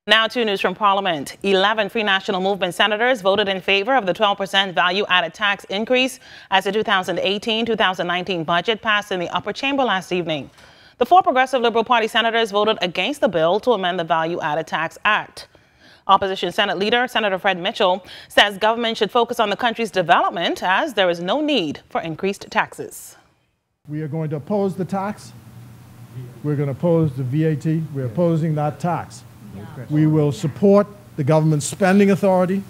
Now to news from Parliament. 11 Free National Movement senators voted in favor of the 12% value-added tax increase as the 2018-2019 budget passed in the upper chamber last evening. The 4 Progressive Liberal Party senators voted against the bill to amend the Value-Added Tax Act. Opposition Senate Leader Senator Fred Mitchell says government should focus on the country's development as there is no need for increased taxes. We are going to oppose the tax. We're going to oppose the VAT. We're opposing that tax. We will support the government's spending authority,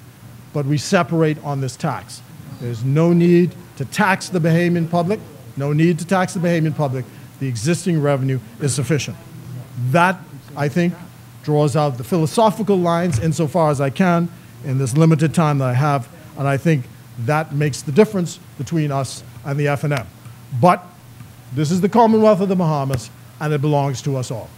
but we separate on this tax. There's no need to tax the Bahamian public. No need to tax the Bahamian public. The existing revenue is sufficient. That, I think, draws out the philosophical lines insofar as I can in this limited time that I have, and I think that makes the difference between us and the FNM. But this is the Commonwealth of the Bahamas, and it belongs to us all.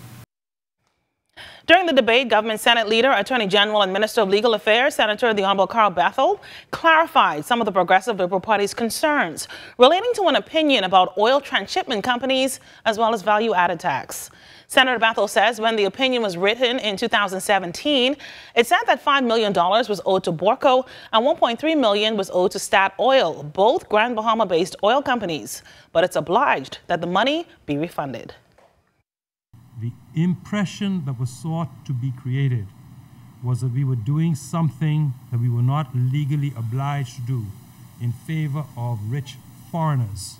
During the debate, Government Senate Leader, Attorney General and Minister of Legal Affairs, Senator the Honorable Carl Bethel, clarified some of the Progressive Liberal Party's concerns relating to an opinion about oil transshipment companies as well as value-added tax. Senator Bethel says when the opinion was written in 2017, it said that $5 million was owed to Borco and $1.3 million was owed to Stat Oil, both Grand Bahama-based oil companies. But it's obliged that the money be refunded. The impression that was sought to be created was that we were doing something that we were not legally obliged to do in favor of rich foreigners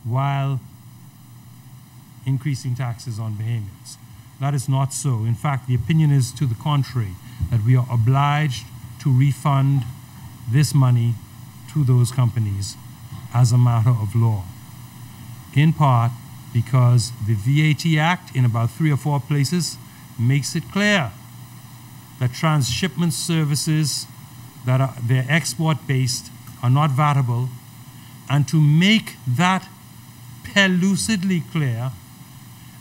while increasing taxes on Bahamians. That is not so. In fact, the opinion is to the contrary, that we are obliged to refund this money to those companies as a matter of law, in part because the VAT Act in about 3 or 4 places makes it clear that transshipment services that are export-based are not vatable, and to make that pellucidly clear,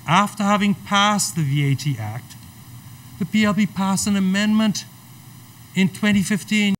after having passed the VAT Act, the PLP passed an amendment in 2015